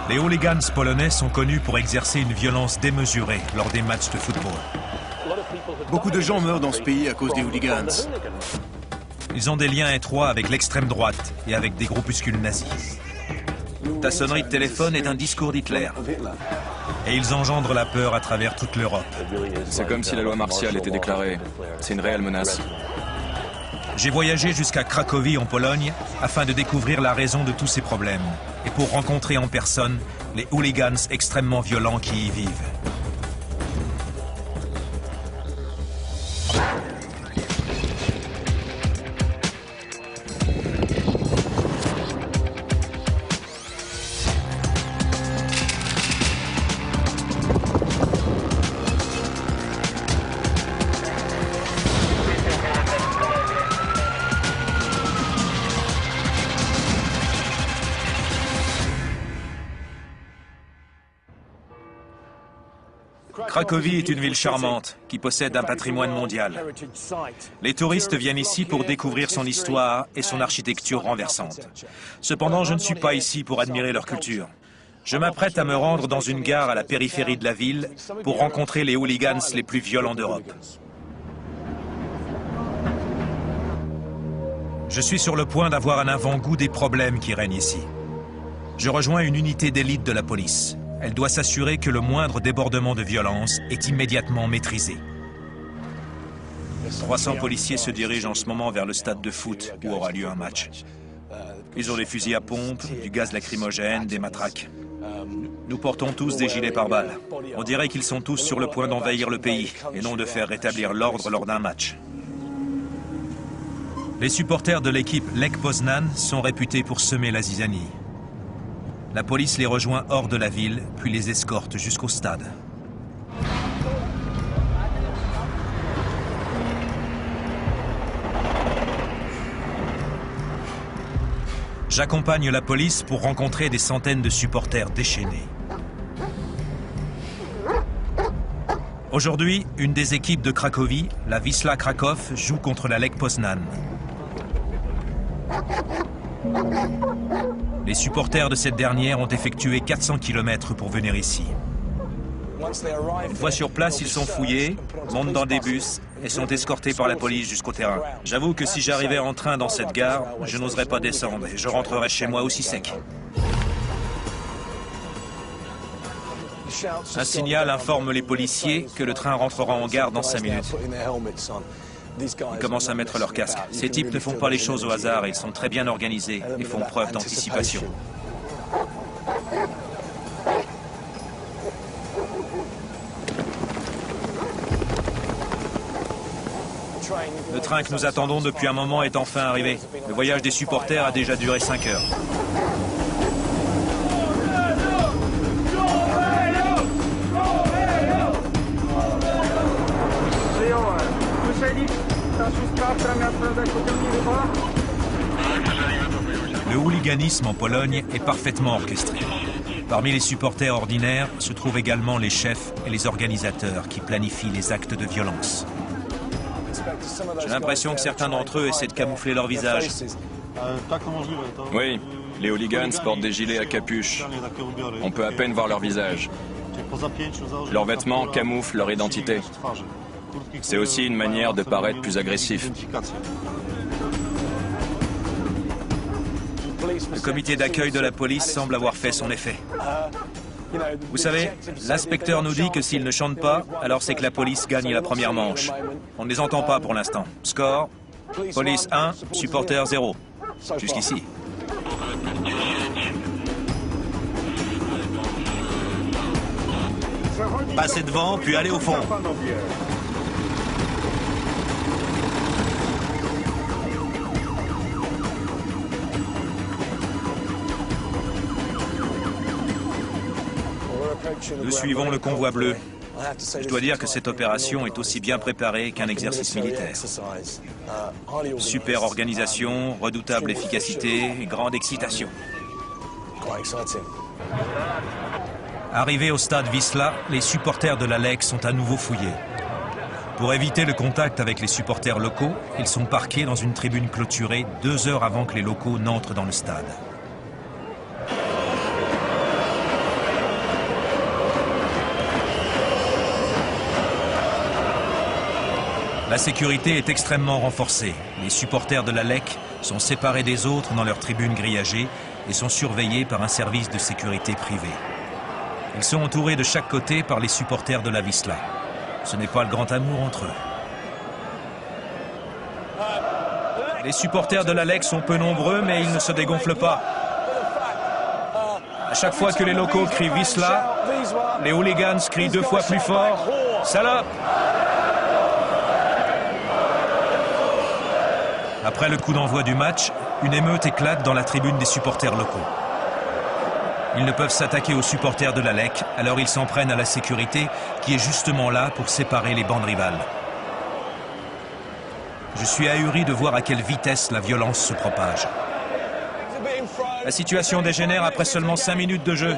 Les hooligans polonais sont connus pour exercer une violence démesurée lors des matchs de football. Beaucoup de gens meurent dans ce pays à cause des hooligans. Ils ont des liens étroits avec l'extrême droite et avec des groupuscules nazis. Ta sonnerie de téléphone est un discours d'Hitler. Et ils engendrent la peur à travers toute l'Europe. C'est comme si la loi martiale était déclarée. C'est une réelle menace. J'ai voyagé jusqu'à Cracovie en Pologne afin de découvrir la raison de tous ces problèmes et pour rencontrer en personne les hooligans extrêmement violents qui y vivent. Cracovie est une ville charmante qui possède un patrimoine mondial. Les touristes viennent ici pour découvrir son histoire et son architecture renversante. Cependant, je ne suis pas ici pour admirer leur culture. Je m'apprête à me rendre dans une gare à la périphérie de la ville pour rencontrer les hooligans les plus violents d'Europe. Je suis sur le point d'avoir un avant-goût des problèmes qui règnent ici. Je rejoins une unité d'élite de la police. Elle doit s'assurer que le moindre débordement de violence est immédiatement maîtrisé. 300 policiers se dirigent en ce moment vers le stade de foot où aura lieu un match. Ils ont des fusils à pompe, du gaz lacrymogène, des matraques. Nous portons tous des gilets pare-balles. On dirait qu'ils sont tous sur le point d'envahir le pays et non de faire rétablir l'ordre lors d'un match. Les supporters de l'équipe Lech Poznan sont réputés pour semer la zizanie. La police les rejoint hors de la ville, puis les escorte jusqu'au stade. J'accompagne la police pour rencontrer des centaines de supporters déchaînés. Aujourd'hui, une des équipes de Cracovie, la Wisła Kraków, joue contre la Lech Poznan. Les supporters de cette dernière ont effectué 400 km pour venir ici. Une fois sur place, ils sont fouillés, montent dans des bus et sont escortés par la police jusqu'au terrain. J'avoue que si j'arrivais en train dans cette gare, je n'oserais pas descendre et je rentrerais chez moi aussi sec. Un signal informe les policiers que le train rentrera en gare dans 5 minutes. Ils commencent à mettre leur casque. Ces types ne font pas les choses au hasard, ils sont très bien organisés et font preuve d'anticipation. Le train que nous attendons depuis un moment est enfin arrivé. Le voyage des supporters a déjà duré 5 heures. Le hooliganisme en Pologne est parfaitement orchestré. Parmi les supporters ordinaires se trouvent également les chefs et les organisateurs qui planifient les actes de violence. J'ai l'impression que certains d'entre eux essaient de camoufler leur visage. Oui, les hooligans portent des gilets à capuche. On peut à peine voir leur visage. Leurs vêtements camouflent leur identité. C'est aussi une manière de paraître plus agressif. Le comité d'accueil de la police semble avoir fait son effet. Vous savez, l'inspecteur nous dit que s'ils ne chantent pas, alors c'est que la police gagne la première manche. On ne les entend pas pour l'instant. Score, police 1, supporter 0. Jusqu'ici. Passez devant, puis allez au fond. Nous suivons le convoi bleu. Je dois dire que cette opération est aussi bien préparée qu'un exercice militaire. Super organisation, redoutable efficacité et grande excitation. Arrivés au stade Wisła, les supporters de la Lech sont à nouveau fouillés. Pour éviter le contact avec les supporters locaux, ils sont parqués dans une tribune clôturée 2 heures avant que les locaux n'entrent dans le stade. La sécurité est extrêmement renforcée. Les supporters de la LEC sont séparés des autres dans leurs tribunes grillagées et sont surveillés par un service de sécurité privé. Ils sont entourés de chaque côté par les supporters de la Wisła. Ce n'est pas le grand amour entre eux. Les supporters de la LEC sont peu nombreux, mais ils ne se dégonflent pas. À chaque fois que les locaux crient Wisła, les hooligans crient 2 fois plus fort « Salope !» Après le coup d'envoi du match, une émeute éclate dans la tribune des supporters locaux. Ils ne peuvent s'attaquer aux supporters de la LEC, alors ils s'en prennent à la sécurité qui est justement là pour séparer les bandes rivales. Je suis ahuri de voir à quelle vitesse la violence se propage. La situation dégénère après seulement 5 minutes de jeu.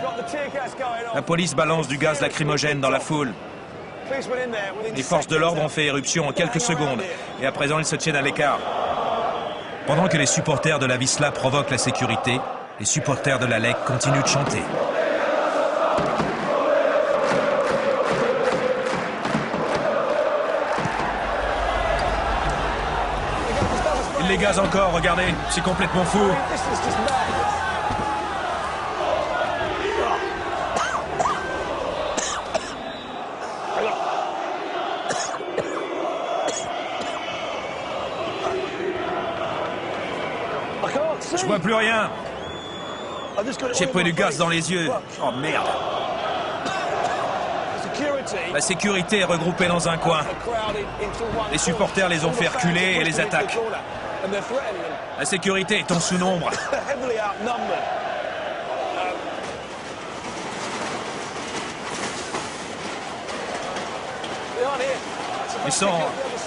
La police balance du gaz lacrymogène dans la foule. Les forces de l'ordre ont fait éruption en quelques secondes et à présent ils se tiennent à l'écart. Pendant que les supporters de la Wisła provoquent la sécurité, les supporters de la LEC continuent de chanter. Ils les gazent encore, regardez, c'est complètement fou. Je vois plus rien. J'ai pris du gaz dans les yeux. Oh merde. La sécurité est regroupée dans un coin. Les supporters les ont fait reculer et les attaquent. La sécurité est en sous-nombre.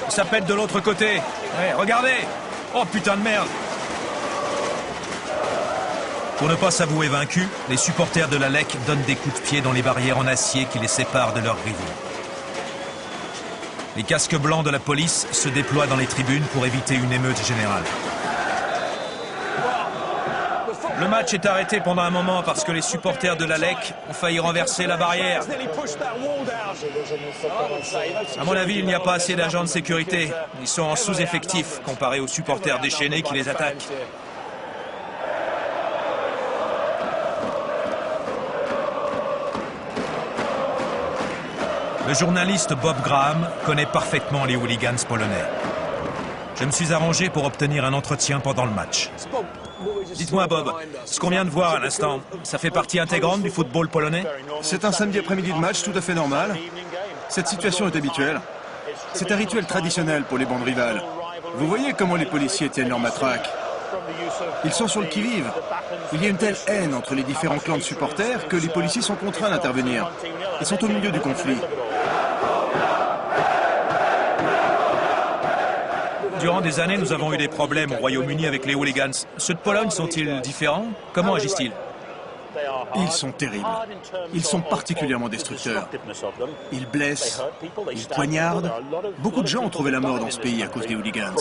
Ça pète de l'autre côté. Ouais, regardez. Oh putain de merde. Pour ne pas s'avouer vaincus, les supporters de la LEC donnent des coups de pied dans les barrières en acier qui les séparent de leurs rivaux. Les casques blancs de la police se déploient dans les tribunes pour éviter une émeute générale. Le match est arrêté pendant un moment parce que les supporters de la LEC ont failli renverser la barrière. À mon avis, il n'y a pas assez d'agents de sécurité. Ils sont en sous-effectif comparés aux supporters déchaînés qui les attaquent. Le journaliste Bob Graham connaît parfaitement les hooligans polonais. Je me suis arrangé pour obtenir un entretien pendant le match. Dites-moi Bob, ce qu'on vient de voir à l'instant, ça fait partie intégrante du football polonais? C'est un samedi après-midi de match tout à fait normal. Cette situation est habituelle. C'est un rituel traditionnel pour les bandes rivales. Vous voyez comment les policiers tiennent leur matraque. Ils sont sur le qui-vive. Il y a une telle haine entre les différents clans de supporters que les policiers sont contraints d'intervenir. Ils sont au milieu du conflit. Durant des années, nous avons eu des problèmes au Royaume-Uni avec les hooligans. Ceux de Pologne sont-ils différents? Comment agissent-ils? Ils sont terribles. Ils sont particulièrement destructeurs. Ils blessent, ils poignardent. Beaucoup de gens ont trouvé la mort dans ce pays à cause des hooligans.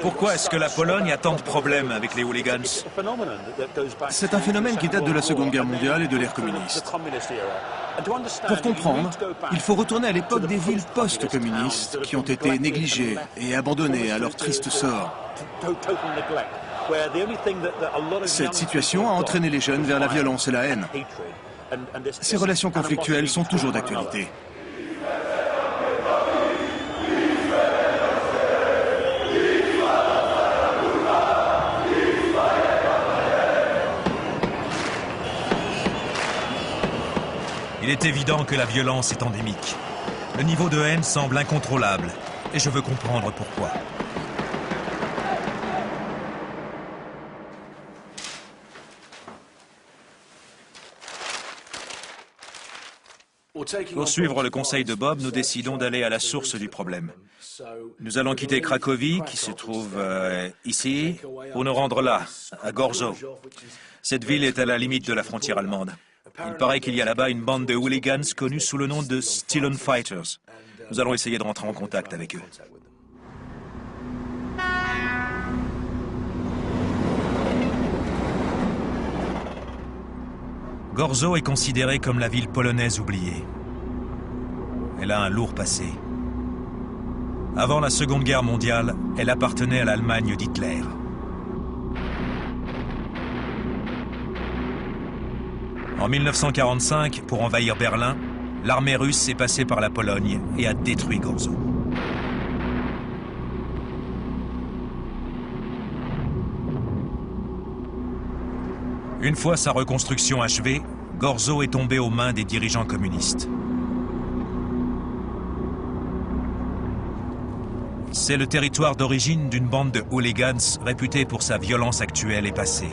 Pourquoi est-ce que la Pologne a tant de problèmes avec les hooligans? C'est un phénomène qui date de la Seconde Guerre mondiale et de l'ère communiste. Pour comprendre, il faut retourner à l'époque des villes post-communistes qui ont été négligées et abandonnées à leur triste sort. Cette situation a entraîné les jeunes vers la violence et la haine. Ces relations conflictuelles sont toujours d'actualité. Il est évident que la violence est endémique. Le niveau de haine semble incontrôlable, et je veux comprendre pourquoi. Pour suivre le conseil de Bob, nous décidons d'aller à la source du problème. Nous allons quitter Cracovie, qui se trouve ici, pour nous rendre là, à Gorzo. Cette ville est à la limite de la frontière allemande. Il paraît qu'il y a là-bas une bande de hooligans connue sous le nom de Stillon Fighters. Nous allons essayer de rentrer en contact avec eux. Gorzo est considérée comme la ville polonaise oubliée. Elle a un lourd passé. Avant la Seconde Guerre mondiale, elle appartenait à l'Allemagne d'Hitler. En 1945, pour envahir Berlin, l'armée russe s'est passée par la Pologne et a détruit Gorzo. Une fois sa reconstruction achevée, Gorzo est tombé aux mains des dirigeants communistes. C'est le territoire d'origine d'une bande de hooligans réputée pour sa violence actuelle et passée.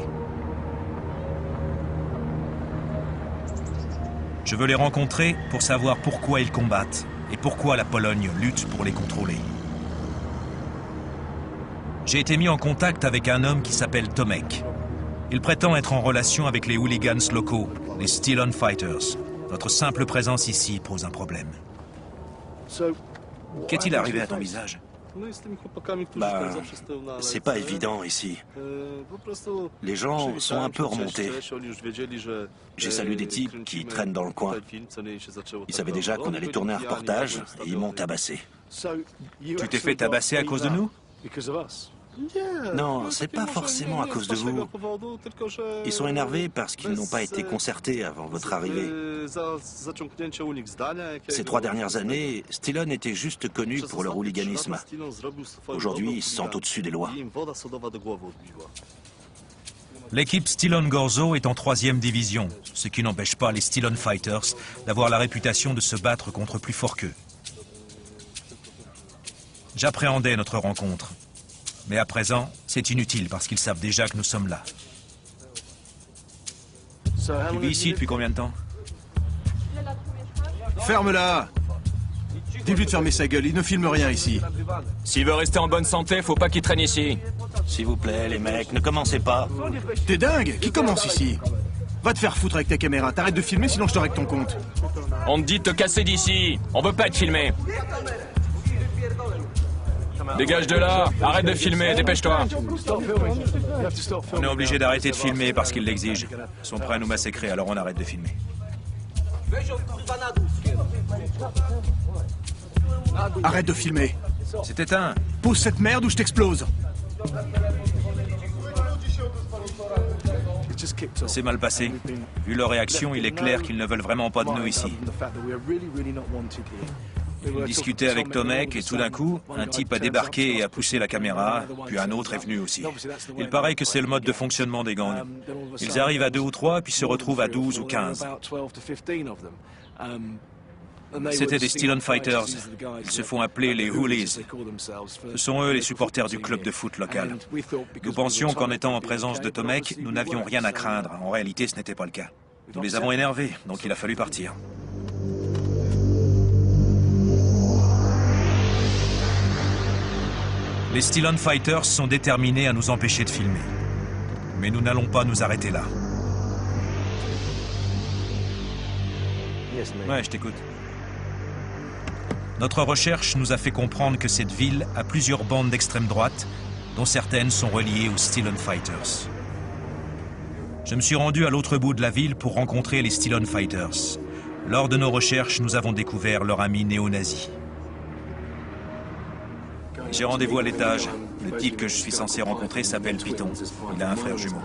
Je veux les rencontrer pour savoir pourquoi ils combattent et pourquoi la Pologne lutte pour les contrôler. J'ai été mis en contact avec un homme qui s'appelle Tomek. Il prétend être en relation avec les hooligans locaux, les Steel-On Fighters. Votre simple présence ici pose un problème. Qu'est-il arrivé à ton visage? Bah, c'est pas évident ici. Les gens sont un peu remontés. J'ai salué des types qui traînent dans le coin. Ils savaient déjà qu'on allait tourner un reportage et ils m'ont tabassé. Tu t'es fait tabasser à cause de nous? Non, c'est pas forcément à cause de vous. Ils sont énervés parce qu'ils n'ont pas été concertés avant votre arrivée. Ces 3 dernières années, Steel-On était juste connu pour leur hooliganisme. Aujourd'hui, ils se sentent au-dessus des lois. L'équipe Steel-On Gorzo est en 3e division, ce qui n'empêche pas les Steel-On Fighters d'avoir la réputation de se battre contre plus fort qu'eux. J'appréhendais notre rencontre. Mais à présent, c'est inutile parce qu'ils savent déjà que nous sommes là. Tu vis ici depuis combien de temps? Ferme-la! Dis-lui de fermer sa gueule, il ne filme rien ici. S'il veut rester en bonne santé, faut pas qu'il traîne ici. S'il vous plaît, les mecs, ne commencez pas. T'es dingue? Qui commence ici? Va te faire foutre avec ta caméra, t'arrêtes de filmer sinon je te règle ton compte. On te dit de te casser d'ici. On veut pas être filmé. Dégage de là, arrête de filmer, dépêche-toi. On est obligé d'arrêter de filmer parce qu'ils l'exigent. Ils sont prêts à nous massacrer, alors on arrête de filmer. Arrête de filmer. C'est éteint. Pose cette merde ou je t'explose. Ça s'est mal passé. Vu leur réaction, il est clair qu'ils ne veulent vraiment pas de nous ici. Il discutait avec Tomek et tout d'un coup, un type a débarqué et a poussé la caméra, puis un autre est venu aussi. Il paraît que c'est le mode de fonctionnement des gangs. Ils arrivent à 2 ou 3, puis se retrouvent à 12 ou 15. C'était des Steel-On Fighters. Ils se font appeler les Hoolies. Ce sont eux les supporters du club de foot local. Nous pensions qu'en étant en présence de Tomek, nous n'avions rien à craindre. En réalité, ce n'était pas le cas. Nous les avons énervés, donc il a fallu partir. Les Steel-On Fighters sont déterminés à nous empêcher de filmer. Mais nous n'allons pas nous arrêter là. Ouais, je t'écoute. Notre recherche nous a fait comprendre que cette ville a plusieurs bandes d'extrême droite, dont certaines sont reliées aux Steel-On Fighters. Je me suis rendu à l'autre bout de la ville pour rencontrer les Steel-On Fighters. Lors de nos recherches, nous avons découvert leur ami néo-nazi. J'ai rendez-vous à l'étage. Le type que je suis censé rencontrer s'appelle Python. Il a un frère jumeau.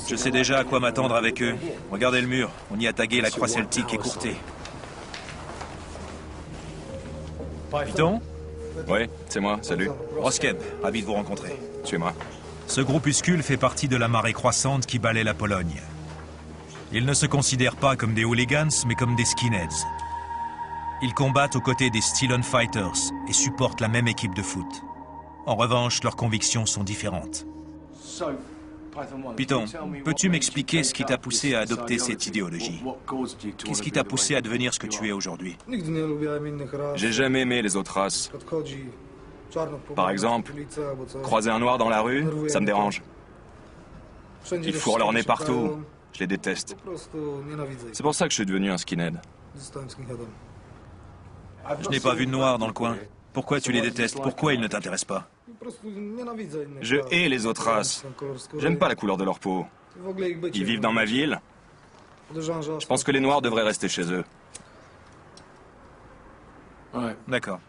Je sais déjà à quoi m'attendre avec eux. Regardez le mur. On y a tagué la croix celtique écourtée. Python? Oui, c'est moi, salut. Roskeb, ravi de vous rencontrer. Suis-moi. Ce groupuscule fait partie de la marée croissante qui balaie la Pologne. Ils ne se considèrent pas comme des hooligans, mais comme des skinheads. Ils combattent aux côtés des Steel-On Fighters et supportent la même équipe de foot. En revanche, leurs convictions sont différentes. Python, peux-tu m'expliquer ce qui t'a poussé à adopter cette idéologie? Qu'est-ce qui t'a poussé à devenir ce que tu es aujourd'hui? J'ai jamais aimé les autres races. Par exemple, croiser un noir dans la rue, ça me dérange. Ils fourrent leur nez partout. Je les déteste. C'est pour ça que je suis devenu un skinhead. Je n'ai pas vu de noir dans le coin. Pourquoi tu les détestes? Pourquoi ils ne t'intéressent pas? Je hais les autres races. J'aime pas la couleur de leur peau. Ils vivent dans ma ville. Je pense que les Noirs devraient rester chez eux. D'accord.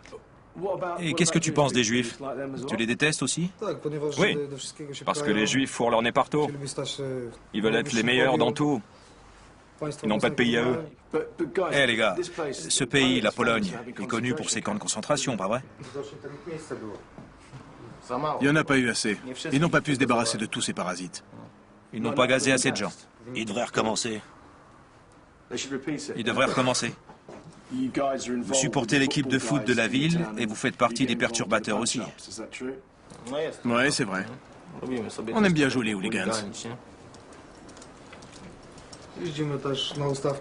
Et qu'est-ce que tu penses des Juifs? Tu les détestes aussi? Oui, parce que les Juifs fourrent leur nez partout. Ils veulent être les meilleurs dans tout. Ils n'ont pas de pays à eux. Eh les gars, ce pays, la Pologne, est connu pour ses camps de concentration, pas vrai? Il n'y en a pas eu assez. Ils n'ont pas pu se débarrasser de tous ces parasites. Ils n'ont pas gazé assez de gens. Ils devraient recommencer. Ils devraient recommencer. Vous supportez l'équipe de foot de la ville et vous faites partie des perturbateurs aussi. Ouais, c'est vrai. On aime bien jouer les hooligans.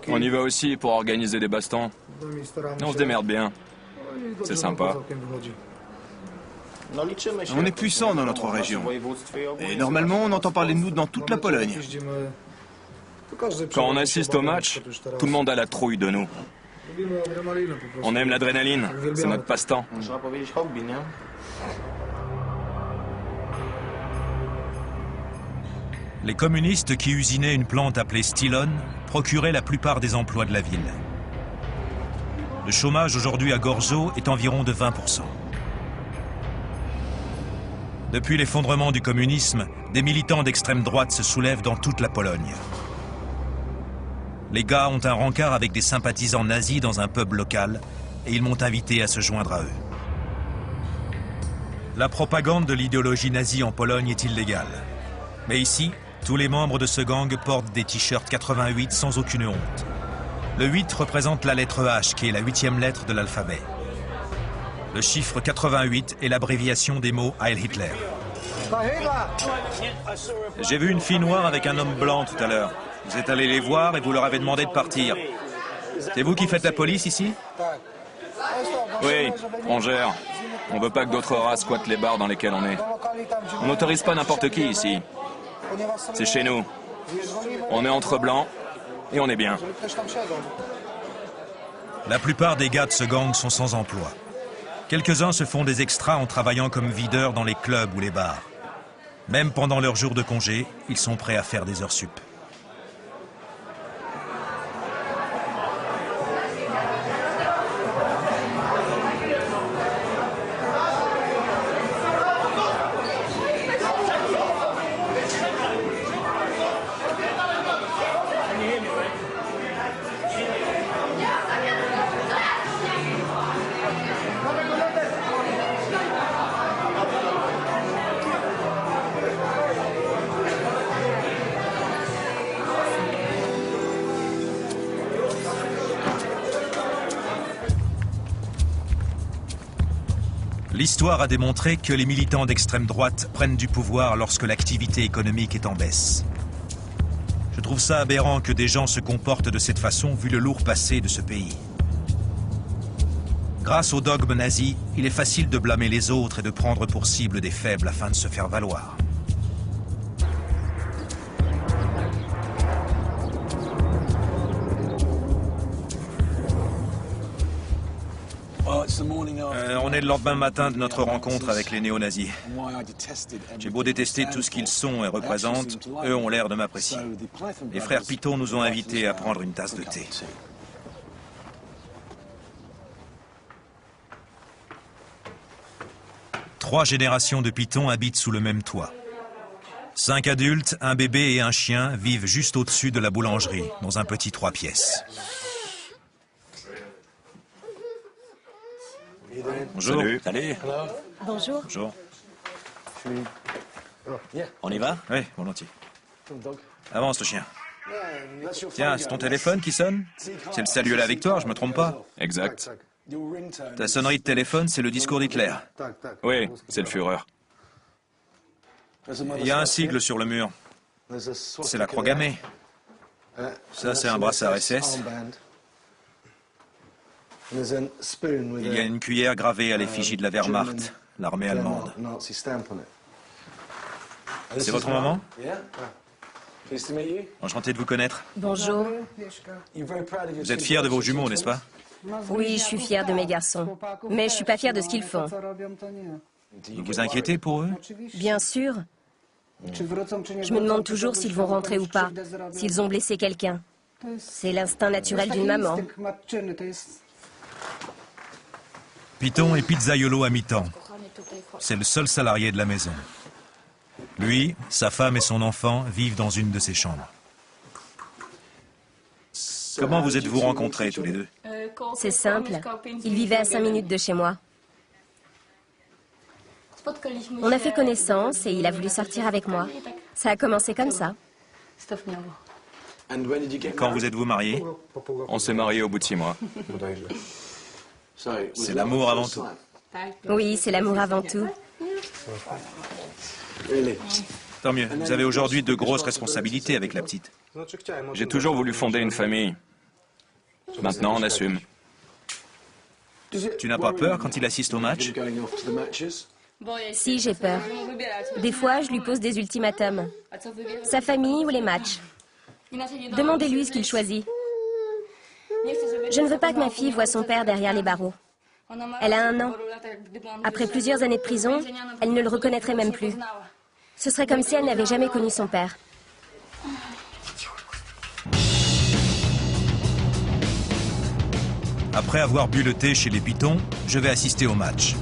On y va aussi pour organiser des bastons. On se démerde bien. C'est sympa. On est puissant dans notre région. Et normalement, on entend parler de nous dans toute la Pologne. Quand on assiste au match, tout le monde a la trouille de nous. On aime l'adrénaline, c'est notre passe-temps. Les communistes qui usinaient une plante appelée Stilon procuraient la plupart des emplois de la ville. Le chômage aujourd'hui à Gorzo est environ de 20%. Depuis l'effondrement du communisme, des militants d'extrême droite se soulèvent dans toute la Pologne. Les gars ont un rencard avec des sympathisants nazis dans un pub local et ils m'ont invité à se joindre à eux. La propagande de l'idéologie nazie en Pologne est illégale. Mais ici, tous les membres de ce gang portent des t-shirts 88 sans aucune honte. Le 8 représente la lettre H, qui est la 8e lettre de l'alphabet. Le chiffre 88 est l'abréviation des mots Heil Hitler. J'ai vu une fille noire avec un homme blanc tout à l'heure. Vous êtes allés les voir et vous leur avez demandé de partir. C'est vous qui faites la police ici? Oui, on gère. On veut pas que d'autres races squattent les bars dans lesquels on est. On n'autorise pas n'importe qui ici. C'est chez nous. On est entre blancs et on est bien. La plupart des gars de ce gang sont sans emploi. Quelques-uns se font des extras en travaillant comme videurs dans les clubs ou les bars. Même pendant leurs jours de congé, ils sont prêts à faire des heures sup. L'histoire a démontré que les militants d'extrême droite prennent du pouvoir lorsque l'activité économique est en baisse. Je trouve ça aberrant que des gens se comportent de cette façon vu le lourd passé de ce pays. Grâce au dogme nazi, il est facile de blâmer les autres et de prendre pour cible des faibles afin de se faire valoir. On est le lendemain matin de notre rencontre avec les néo-nazis. J'ai beau détester tout ce qu'ils sont et représentent, eux ont l'air de m'apprécier. Les frères Piton nous ont invités à prendre une tasse de thé. Trois générations de Piton habitent sous le même toit. 5 adultes, un bébé et un chien vivent juste au-dessus de la boulangerie, dans un petit 3 pièces. Bonjour. Salut. Salut. Bonjour. Bonjour. On y va? Oui, volontiers. Avance le chien. Tiens, c'est ton téléphone qui sonne? C'est le salut à la victoire, je me trompe pas? Exact. Ta sonnerie de téléphone, c'est le discours d'Hitler. Oui, c'est le Führer. Il y a un sigle sur le mur. C'est la croix gammée. Ça, c'est un brassard SS. Il y a une cuillère gravée à l'effigie de la Wehrmacht, l'armée allemande. C'est votre maman? Enchanté de vous connaître. Bonjour. Vous êtes fier de vos jumeaux, n'est-ce pas? Oui, je suis fière de mes garçons. Mais je suis pas fière de ce qu'ils font. Vous vous inquiétez pour eux? Bien sûr. Je me demande toujours s'ils vont rentrer ou pas, s'ils ont blessé quelqu'un. C'est l'instinct naturel d'une maman. Piton est pizzaiolo à mi-temps. C'est le seul salarié de la maison. Lui, sa femme et son enfant vivent dans une de ses chambres. Comment vous êtes-vous rencontrés tous les deux? C'est simple. Il vivait à 5 minutes de chez moi. On a fait connaissance et il a voulu sortir avec moi. Ça a commencé comme ça. Quand vous êtes-vous mariés? On s'est mariés au bout de 6 mois. C'est l'amour avant tout. Oui, c'est l'amour avant tout. Tant mieux. Vous avez aujourd'hui de grosses responsabilités avec la petite. J'ai toujours voulu fonder une famille. Maintenant, on assume. Tu n'as pas peur quand il assiste au match? Si, j'ai peur. Des fois, je lui pose des ultimatums. Sa famille ou les matchs. Demandez-lui ce qu'il choisit. Je ne veux pas que ma fille voie son père derrière les barreaux. Elle a 1 an. Après plusieurs années de prison, elle ne le reconnaîtrait même plus. Ce serait comme si elle n'avait jamais connu son père. Après avoir bu le thé chez les Pitons, je vais assister au match.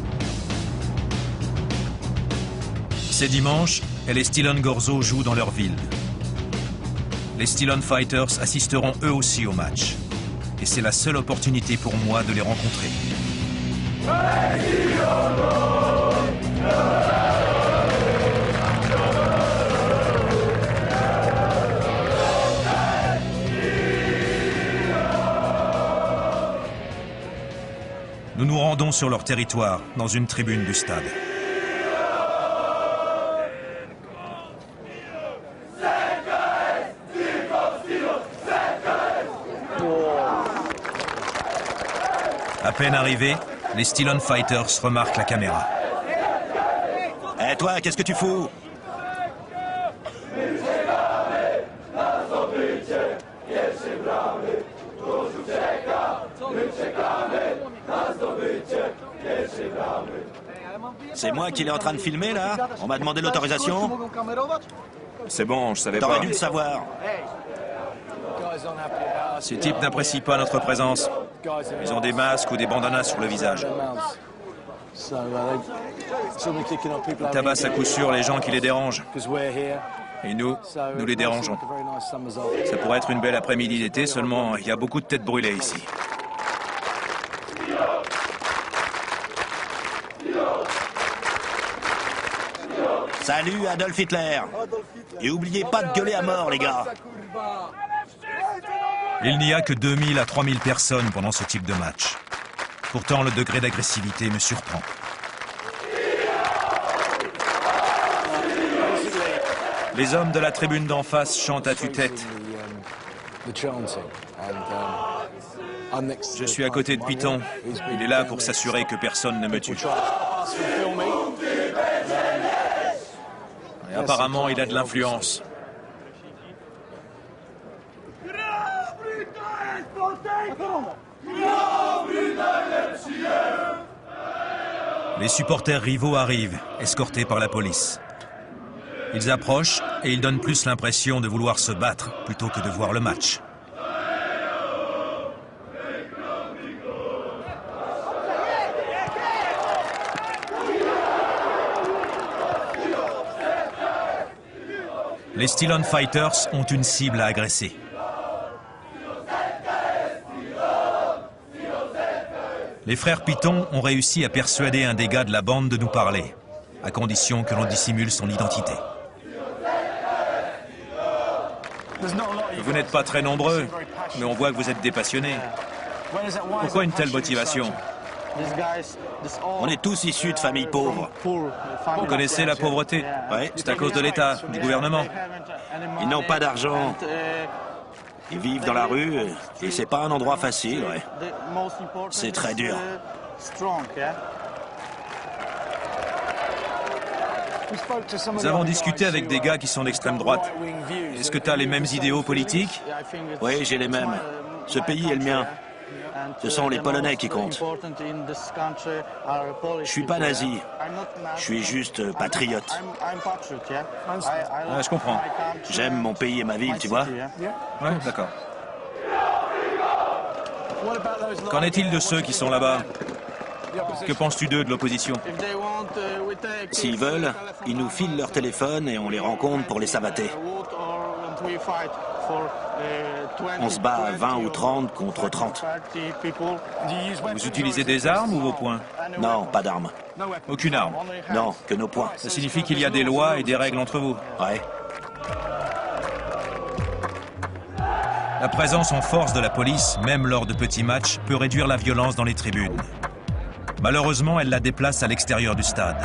C'est dimanche et les Stillon Gorzo jouent dans leur ville. Les Stillon Fighters assisteront eux aussi au match. Et c'est la seule opportunité pour moi de les rencontrer. Nous nous rendons sur leur territoire, dans une tribune du stade. À peine arrivés, les Stillon Fighters remarquent la caméra. Eh toi, qu'est-ce que tu fous? C'est moi qui l'ai en train de filmer, là? On m'a demandé l'autorisation? C'est bon, je savais pas. T'aurais dû le savoir. Ces types n'apprécient pas notre présence. Ils ont des masques ou des bandanas sur le visage. Ils tabassent à coup sûr les gens qui les dérangent. Et nous les dérangeons. Ça pourrait être une belle après-midi d'été, seulement il y a beaucoup de têtes brûlées ici. Salut Adolf Hitler. Et oubliez pas de gueuler à mort, les gars. Il n'y a que 2000 à 3000 personnes pendant ce type de match. Pourtant, le degré d'agressivité me surprend. Les hommes de la tribune d'en face chantent à tue-tête. Je suis à côté de Piton. Il est là pour s'assurer que personne ne me tue. Et apparemment, il a de l'influence. Les supporters rivaux arrivent, escortés par la police. Ils approchent et ils donnent plus l'impression de vouloir se battre plutôt que de voir le match. Les Stillon Fighters ont une cible à agresser. Les frères Piton ont réussi à persuader un des gars de la bande de nous parler, à condition que l'on dissimule son identité. Vous n'êtes pas très nombreux, mais on voit que vous êtes des passionnés. Pourquoi une telle motivation? On est tous issus de familles pauvres. Vous connaissez la pauvreté? Oui. C'est à cause de l'État, du gouvernement. Ils n'ont pas d'argent. Ils vivent dans la rue et c'est pas un endroit facile, ouais. C'est très dur. Nous avons discuté avec des gars qui sont d'extrême droite. Est-ce que tu as les mêmes idéaux politiques? Oui, j'ai les mêmes. Ce pays est le mien. Ce sont les Polonais qui comptent. Je suis pas nazi. Je suis juste patriote. Ah, je comprends. J'aime mon pays et ma ville, tu vois. Ouais, d'accord. Qu'en est-il de ceux qui sont là-bas? Que penses-tu d'eux, de l'opposition? S'ils veulent, ils nous filent leur téléphone et on les rencontre pour les sabater. On se bat à 20 ou 30 contre 30. Vous utilisez des armes ou vos poings? Non, pas d'armes. Aucune arme? Non, que nos poings. Ça signifie qu'il y a des lois et des règles entre vous? Ouais. La présence en force de la police, même lors de petits matchs, peut réduire la violence dans les tribunes. Malheureusement, elle la déplace à l'extérieur du stade.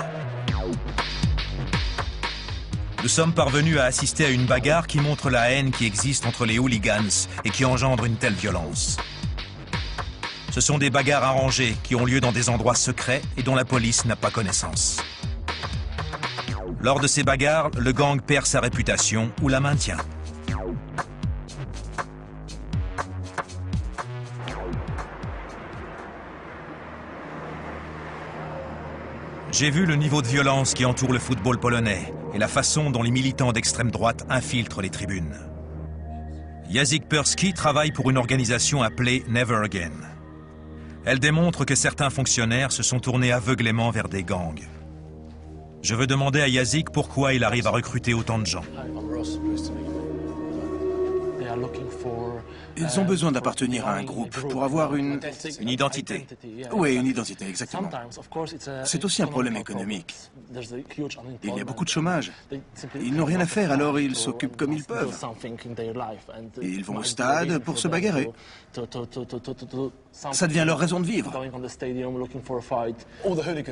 Nous sommes parvenus à assister à une bagarre qui montre la haine qui existe entre les hooligans et qui engendre une telle violence. Ce sont des bagarres arrangées qui ont lieu dans des endroits secrets et dont la police n'a pas connaissance. Lors de ces bagarres, le gang perd sa réputation ou la maintient. J'ai vu le niveau de violence qui entoure le football polonais et la façon dont les militants d'extrême droite infiltrent les tribunes. Jacek Perski travaille pour une organisation appelée Never Again. Elle démontre que certains fonctionnaires se sont tournés aveuglément vers des gangs. Je veux demander à Jacek pourquoi il arrive à recruter autant de gens. Ils ont besoin d'appartenir à un groupe pour avoir une identité. Oui, une identité, exactement. C'est aussi un problème économique. Il y a beaucoup de chômage. Ils n'ont rien à faire, alors ils s'occupent comme ils peuvent. Et ils vont au stade pour se bagarrer. Ça devient leur raison de vivre.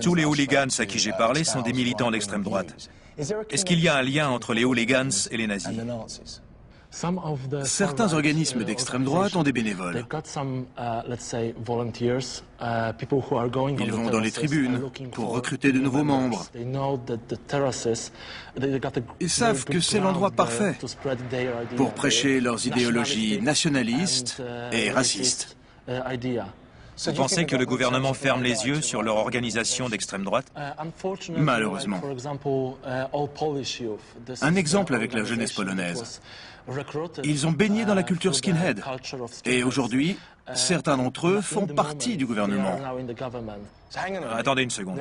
Tous les hooligans à qui j'ai parlé sont des militants d'extrême droite. Est-ce qu'il y a un lien entre les hooligans et les nazis? Certains organismes d'extrême droite ont des bénévoles. Ils vont dans les tribunes pour recruter de nouveaux membres. Ils savent que c'est l'endroit parfait pour prêcher leurs idéologies nationalistes et racistes. Vous pensez que le gouvernement ferme les yeux sur leur organisation d'extrême droite? Malheureusement. Un exemple avec la jeunesse polonaise. Ils ont baigné dans la culture skinhead. Et aujourd'hui, certains d'entre eux font partie du gouvernement. Attendez une seconde.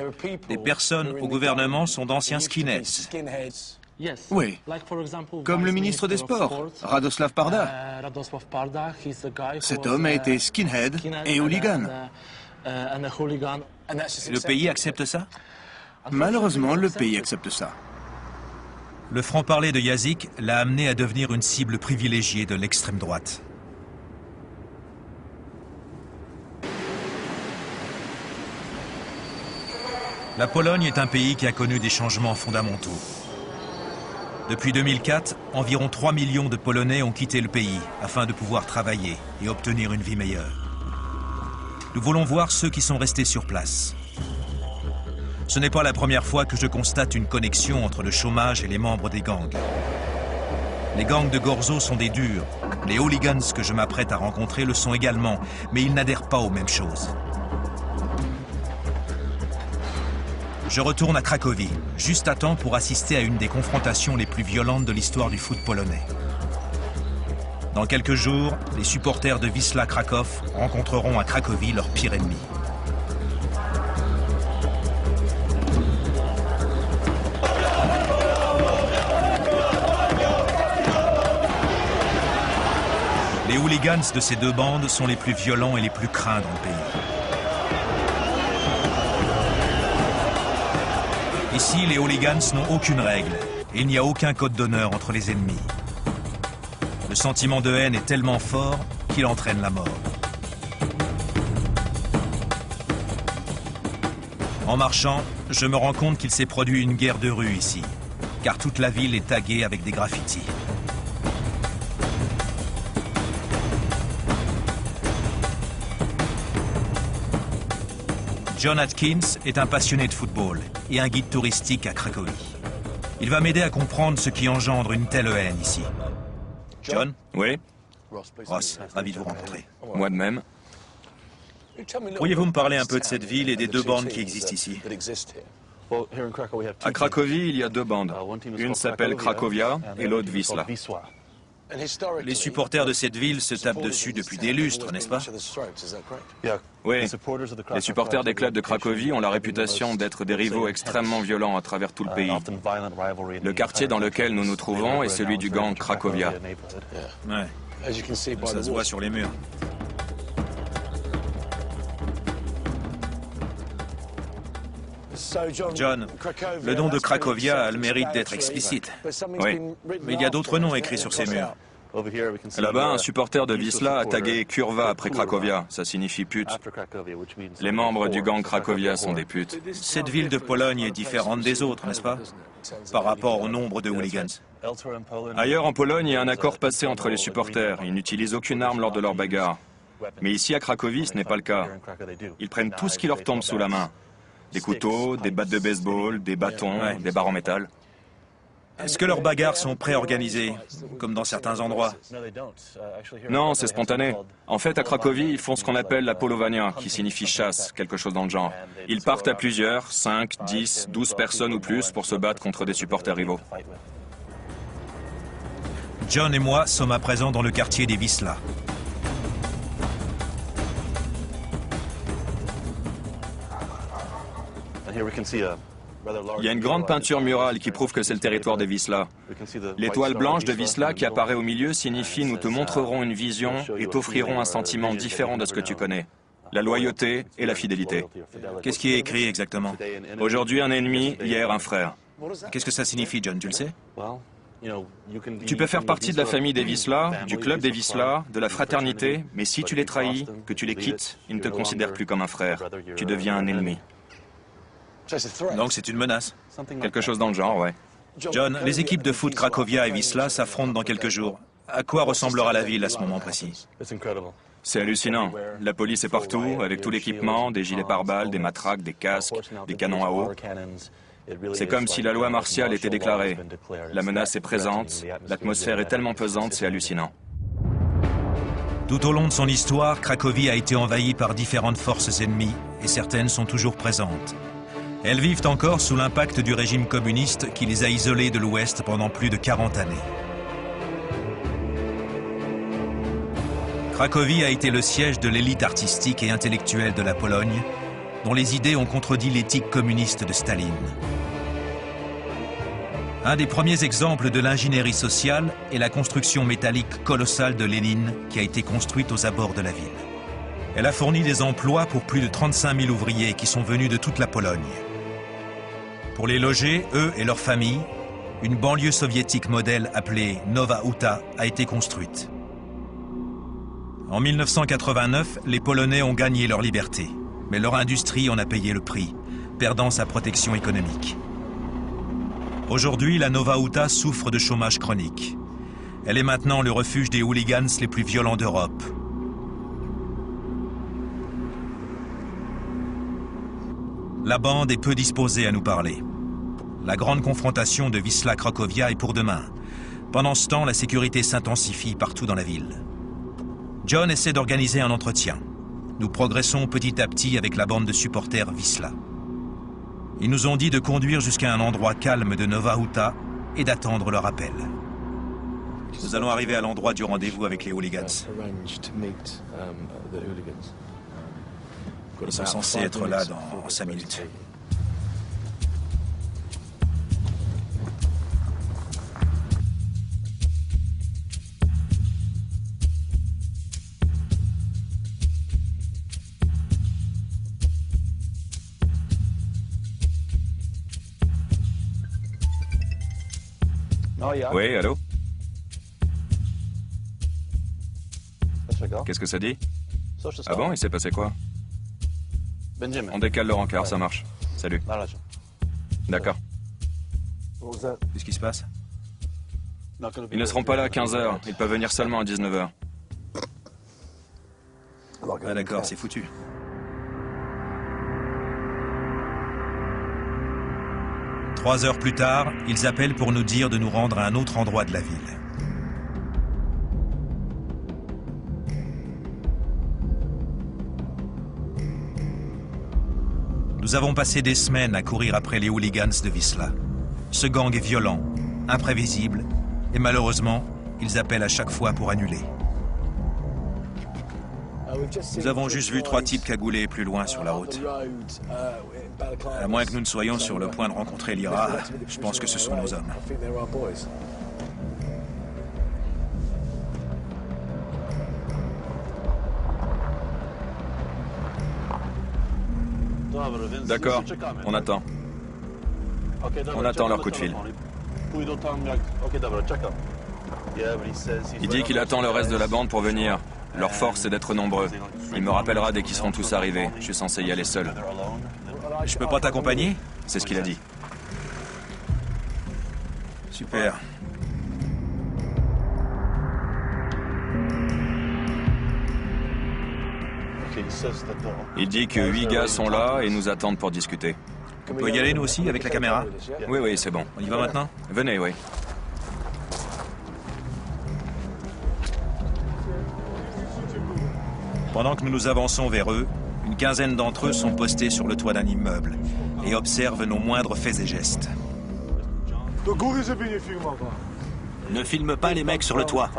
Des personnes au gouvernement sont d'anciens skinheads. Oui, comme le ministre des Sports, Radoslav Parda. Cet homme a été skinhead et hooligan. Le pays accepte ça? Malheureusement, le pays accepte ça. Le franc-parler de Jacek l'a amené à devenir une cible privilégiée de l'extrême droite. La Pologne est un pays qui a connu des changements fondamentaux. Depuis 2004, environ 3 millions de Polonais ont quitté le pays afin de pouvoir travailler et obtenir une vie meilleure. Nous voulons voir ceux qui sont restés sur place. Ce n'est pas la première fois que je constate une connexion entre le chômage et les membres des gangs. Les gangs de Gorzo sont des durs. Les hooligans que je m'apprête à rencontrer le sont également, mais ils n'adhèrent pas aux mêmes choses. Je retourne à Cracovie, juste à temps pour assister à une des confrontations les plus violentes de l'histoire du foot polonais. Dans quelques jours, les supporters de Wisla Kraków rencontreront à Cracovie leur pire ennemi. Les hooligans de ces deux bandes sont les plus violents et les plus craints dans le pays. Ici, les hooligans n'ont aucune règle et il n'y a aucun code d'honneur entre les ennemis. Le sentiment de haine est tellement fort qu'il entraîne la mort. En marchant, je me rends compte qu'il s'est produit une guerre de rue ici, car toute la ville est taguée avec des graffitis. John Atkins est un passionné de football et un guide touristique à Cracovie. Il va m'aider à comprendre ce qui engendre une telle haine ici. John? Oui, Ross, ravi de vous rencontrer. moi de même. Pourriez-vous me parler un peu de cette ville et des deux bandes qui existent ici? À Cracovie, il y a deux bandes. Une s'appelle Cracovia et l'autre Wisla. Les supporters de cette ville se tapent dessus depuis des lustres, n'est-ce pas? Oui, les supporters des clubs de Cracovie ont la réputation d'être des rivaux extrêmement violents à travers tout le pays. Le quartier dans lequel nous nous trouvons est celui du gang Cracovia. Ouais, ça se voit sur les murs. John, le nom de Cracovia a le mérite d'être explicite. Oui. Mais il y a d'autres noms écrits sur ces murs. Là-bas, un supporter de Wisla a tagué Kurva après Cracovia, ça signifie pute. Les membres du gang Cracovia sont des putes. Cette ville de Pologne est différente des autres, n'est-ce pas? Par rapport au nombre de hooligans. Ailleurs en Pologne, il y a un accord passé entre les supporters. Ils n'utilisent aucune arme lors de leurs bagarres. Mais ici à Cracovie, ce n'est pas le cas. Ils prennent tout ce qui leur tombe sous la main. Des couteaux, des battes de baseball, des bâtons, des barres en métal. Est-ce que leurs bagarres sont préorganisées, comme dans certains endroits? Non, c'est spontané. En fait, à Cracovie, ils font ce qu'on appelle la polovania, qui signifie chasse, quelque chose dans le genre. Ils partent à plusieurs, 5, 10, 12 personnes ou plus pour se battre contre des supporters rivaux. John et moi sommes à présent dans le quartier des Wisla. Il y a une grande peinture murale qui prouve que c'est le territoire des Wisla. L'étoile blanche de Wisla qui apparaît au milieu signifie « Nous te montrerons une vision et t'offrirons un sentiment différent de ce que tu connais. La loyauté et la fidélité. » Qu'est-ce qui est écrit exactement? Aujourd'hui un ennemi, hier un frère. Qu'est-ce que ça signifie, John, tu le sais? Tu peux faire partie de la famille des Wisla, du club des Wisla, de la fraternité, mais si tu les trahis, que tu les quittes, ils ne te considèrent plus comme un frère. Tu deviens un ennemi. Donc c'est une menace. Quelque chose dans le genre, ouais. John, les équipes de foot Cracovia et Wisla s'affrontent dans quelques jours. À quoi ressemblera la ville à ce moment précis? C'est hallucinant. La police est partout, avec tout l'équipement, des gilets pare-balles, des matraques, des casques, des canons à eau. C'est comme si la loi martiale était déclarée. La menace est présente, l'atmosphère est tellement pesante, c'est hallucinant. Tout au long de son histoire, Cracovie a été envahie par différentes forces ennemies, et certaines sont toujours présentes. Elles vivent encore sous l'impact du régime communiste qui les a isolées de l'Ouest pendant plus de 40 années. Cracovie a été le siège de l'élite artistique et intellectuelle de la Pologne, dont les idées ont contredit l'éthique communiste de Staline. Un des premiers exemples de l'ingénierie sociale est la construction métallique colossale de Lénine qui a été construite aux abords de la ville. Elle a fourni des emplois pour plus de 35 000 ouvriers qui sont venus de toute la Pologne. Pour les loger, eux et leurs familles, une banlieue soviétique modèle appelée Nowa Huta a été construite. En 1989, les Polonais ont gagné leur liberté, mais leur industrie en a payé le prix, perdant sa protection économique. Aujourd'hui, la Nowa Huta souffre de chômage chronique. Elle est maintenant le refuge des hooligans les plus violents d'Europe. La bande est peu disposée à nous parler. La grande confrontation de Wisla-Cracovia est pour demain. Pendant ce temps, la sécurité s'intensifie partout dans la ville. John essaie d'organiser un entretien. Nous progressons petit à petit avec la bande de supporters Wisla. Ils nous ont dit de conduire jusqu'à un endroit calme de Nowa Huta et d'attendre leur appel. Nous allons arriver à l'endroit du rendez-vous avec les hooligans. Ils sont censés être là dans 5 minutes. Oui, allô? Qu'est-ce que ça dit? Ah bon, il s'est passé quoi? On décale le rencard, ça marche. Salut. D'accord. Qu'est-ce qui se passe? Ils ne seront pas là à 15h, ils peuvent venir seulement à 19h. Ah d'accord, c'est foutu. Trois heures plus tard, ils appellent pour nous dire de nous rendre à un autre endroit de la ville. Nous avons passé des semaines à courir après les hooligans de Wisla. Ce gang est violent, imprévisible et malheureusement, Ils appellent à chaque fois pour annuler. Nous avons juste vu 3 types cagoulés plus loin sur la route. À moins que nous ne soyons sur le point de rencontrer l'IRA, je pense que ce sont nos hommes. D'accord, on attend. On attend leur coup de fil. Il dit qu'il attend le reste de la bande pour venir. Leur force est d'être nombreux. Il me rappellera dès qu'ils seront tous arrivés. Je suis censé y aller seul. Je peux pas t'accompagner? C'est ce qu'il a dit. Super. Il dit que 8 gars sont là et nous attendent pour discuter. On peut y aller nous aussi avec la caméra? Oui, oui, c'est bon. On y va maintenant? Venez, oui. Pendant que nous nous avançons vers eux, une quinzaine d'entre eux sont postés sur le toit d'un immeuble et observent nos moindres faits et gestes. Ne filme pas les mecs sur le toit.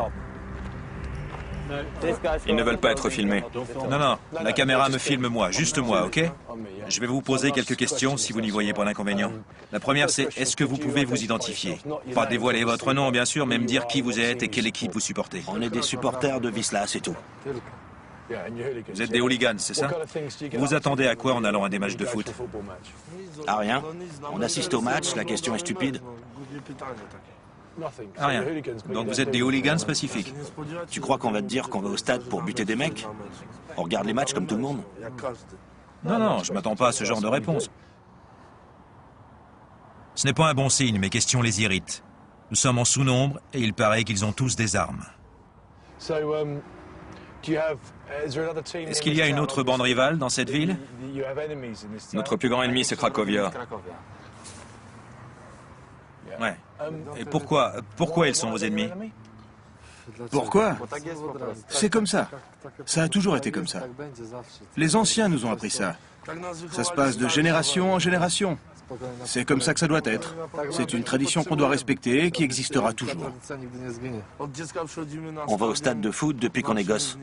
Ils ne veulent pas être filmés. Non, non, la caméra me filme moi, juste moi, ok? Je vais vous poser quelques questions si vous n'y voyez pas d'inconvénient. La première, c'est est-ce que vous pouvez vous identifier? Pas dévoiler votre nom, bien sûr, mais me dire qui vous êtes et quelle équipe vous supportez. On est des supporters de Wisla, c'est tout. Vous êtes des hooligans, c'est ça? Vous vous attendez à quoi en allant à des matchs de foot? Ah rien. On assiste au match, la question est stupide. Ah, rien. Donc vous êtes des hooligans pacifiques? Tu crois qu'on va te dire qu'on va au stade pour buter des mecs? On regarde les matchs comme tout le monde. Non, non, je m'attends pas à ce genre de réponse. Ce n'est pas un bon signe, mes questions les irritent. Nous sommes en sous-nombre et il paraît qu'ils ont tous des armes. Est-ce qu'il y a une autre bande rivale dans cette ville? Notre plus grand ennemi, c'est Cracovia. Ouais. Et pourquoi ils sont vos ennemis? Pourquoi? C'est comme ça. Ça a toujours été comme ça. Les anciens nous ont appris ça. Ça se passe de génération en génération. C'est comme ça que ça doit être. C'est une tradition qu'on doit respecter et qui existera toujours. On va au stade de foot depuis qu'on est gosse.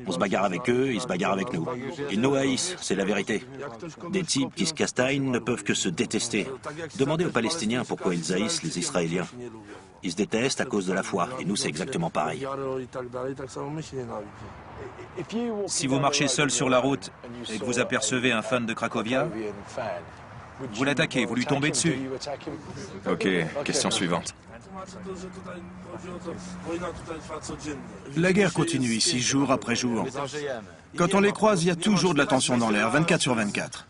On se bagarre avec eux, ils se bagarrent avec nous. Ils nous haïssent, c'est la vérité. Des types qui se castagnent ne peuvent que se détester. Demandez aux Palestiniens pourquoi ils haïssent les Israéliens. Ils se détestent à cause de la foi, et nous c'est exactement pareil. Si vous marchez seul sur la route et que vous apercevez un fan de Cracovia, vous l'attaquez, vous lui tombez dessus. Ok, question suivante. La guerre continue ici jour après jour. Quand on les croise, il y a toujours de la tension dans l'air, 24 sur 24.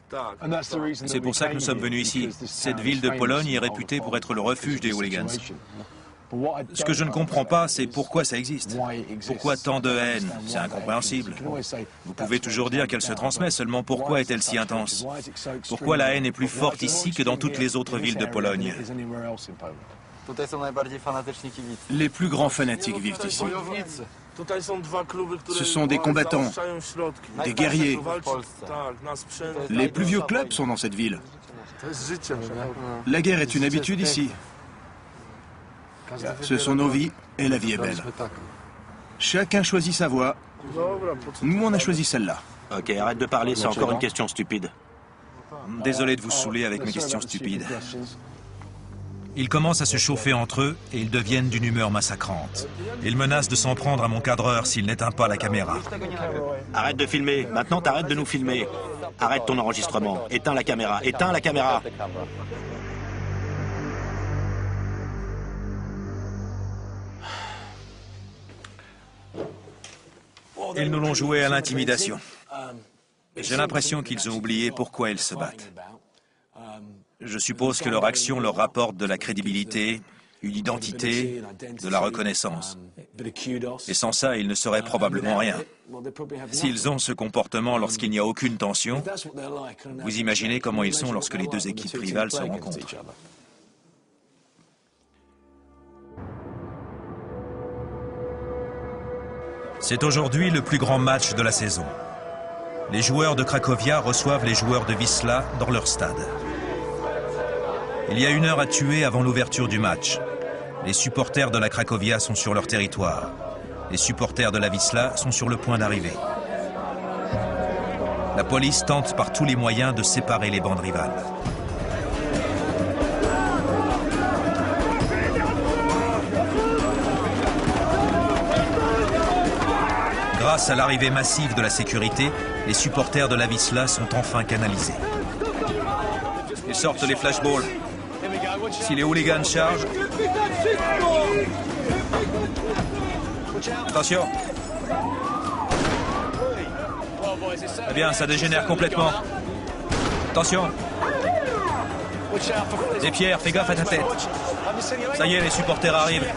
C'est pour ça que nous sommes venus ici. Cette ville de Pologne est réputée pour être le refuge des hooligans. Ce que je ne comprends pas, c'est pourquoi ça existe. Pourquoi tant de haine? C'est incompréhensible. Vous pouvez toujours dire qu'elle se transmet, seulement pourquoi est-elle si intense? Pourquoi la haine est plus forte ici que dans toutes les autres villes de Pologne? Les plus grands fanatiques vivent ici. Ce sont des combattants, des guerriers. Les plus vieux clubs sont dans cette ville. La guerre est une habitude ici. Ce sont nos vies et la vie est belle. Chacun choisit sa voie. Nous, on a choisi celle-là. Ok, arrête de parler, c'est encore une question stupide. Désolé de vous saouler avec mes questions stupides. Ils commencent à se chauffer entre eux et ils deviennent d'une humeur massacrante. Ils menacent de s'en prendre à mon cadreur s'il n'éteint pas la caméra. Arrête de filmer, maintenant t'arrêtes de nous filmer. Arrête ton enregistrement, éteins la caméra, éteins la caméra. Ils nous l'ont joué à l'intimidation. J'ai l'impression qu'ils ont oublié pourquoi ils se battent. Je suppose que leur action leur rapporte de la crédibilité, une identité, de la reconnaissance. Et sans ça, ils ne seraient probablement rien. S'ils ont ce comportement lorsqu'il n'y a aucune tension, vous imaginez comment ils sont lorsque les deux équipes rivales se rencontrent. C'est aujourd'hui le plus grand match de la saison. Les joueurs de Cracovia reçoivent les joueurs de Wisla dans leur stade. Il y a 1 heure à tuer avant l'ouverture du match. Les supporters de la Cracovia sont sur leur territoire. Les supporters de la Wisła sont sur le point d'arriver. La police tente par tous les moyens de séparer les bandes rivales. Grâce à l'arrivée massive de la sécurité, les supporters de la Wisła sont enfin canalisés. Ils sortent les flashballs. Si les hooligans chargent... Attention. Eh bien, ça dégénère complètement. Attention. Des pierres, fais gaffe à ta tête. Ça y est, les supporters arrivent.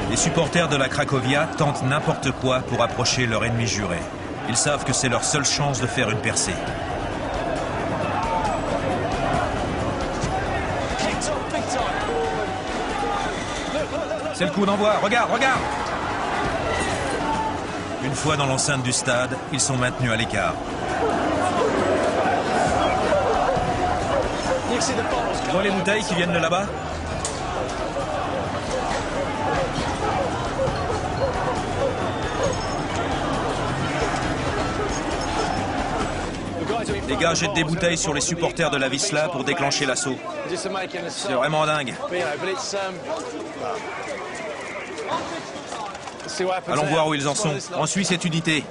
Les supporters de la Cracovia tentent n'importe quoi pour approcher leur ennemi juré. Ils savent que c'est leur seule chance de faire une percée. C'est le coup d'envoi, regarde, regarde! Une fois dans l'enceinte du stade, ils sont maintenus à l'écart. Tu vois les bouteilles qui viennent de là-bas? Les gars jettent des bouteilles sur les supporters de la Wisła pour déclencher l'assaut. C'est vraiment dingue. Allons voir où ils en sont. On suit cette unité.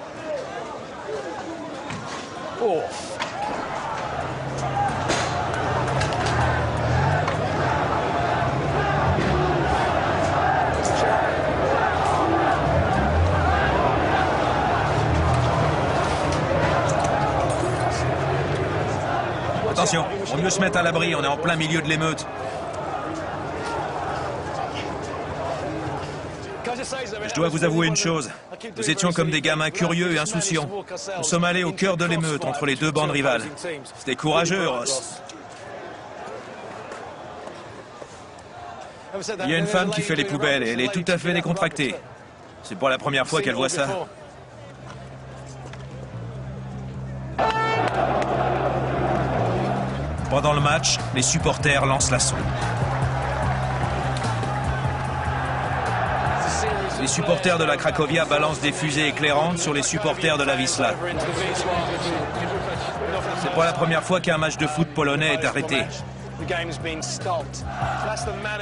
Attention, on veut se mettre à l'abri, on est en plein milieu de l'émeute. Je dois vous avouer une chose, nous étions comme des gamins curieux et insouciants. Nous sommes allés au cœur de l'émeute entre les deux bandes rivales. C'était courageux, Ross. Il y a une femme qui fait les poubelles et elle est tout à fait décontractée. C'est pas la première fois qu'elle voit ça. Pendant le match, les supporters lancent l'assaut. Les supporters de la Cracovia balancent des fusées éclairantes sur les supporters de la Wisła. C'est pas la première fois qu'un match de foot polonais est arrêté.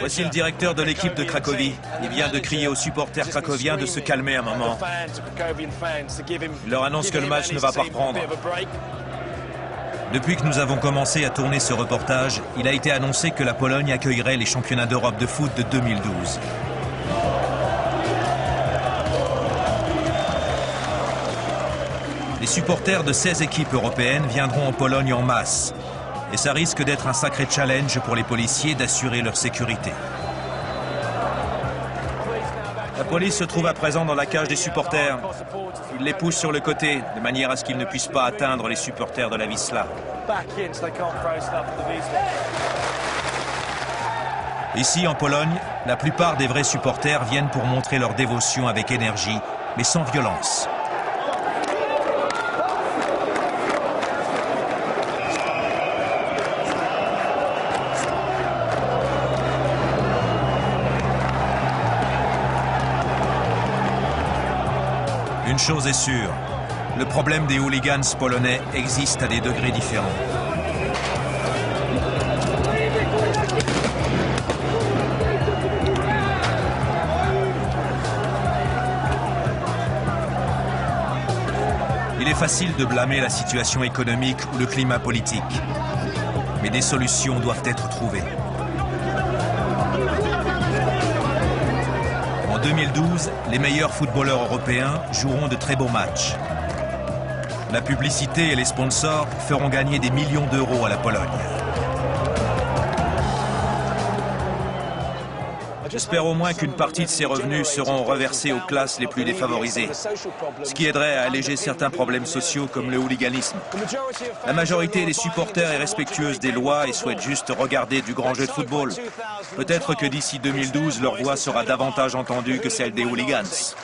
Voici le directeur de l'équipe de Cracovie. Il vient de crier aux supporters cracoviens de se calmer un moment. Il leur annonce que le match ne va pas reprendre. Depuis que nous avons commencé à tourner ce reportage, il a été annoncé que la Pologne accueillerait les championnats d'Europe de foot de 2012. Les supporters de 16 équipes européennes viendront en Pologne en masse. Et ça risque d'être un sacré challenge pour les policiers d'assurer leur sécurité. La police se trouve à présent dans la cage des supporters. Ils les poussent sur le côté, de manière à ce qu'ils ne puissent pas atteindre les supporters de la Wisła. Ici, en Pologne, la plupart des vrais supporters viennent pour montrer leur dévotion avec énergie, mais sans violence. Une chose est sûre, le problème des hooligans polonais existe à des degrés différents. Il est facile de blâmer la situation économique ou le climat politique, mais des solutions doivent être trouvées. En 2012, les meilleurs footballeurs européens joueront de très beaux matchs. La publicité et les sponsors feront gagner des millions d'euros à la Pologne. J'espère au moins qu'une partie de ces revenus seront reversés aux classes les plus défavorisées, ce qui aiderait à alléger certains problèmes sociaux comme le hooliganisme. La majorité des supporters est respectueuse des lois et souhaite juste regarder du grand jeu de football. Peut-être que d'ici 2012, leur voix sera davantage entendue que celle des hooligans.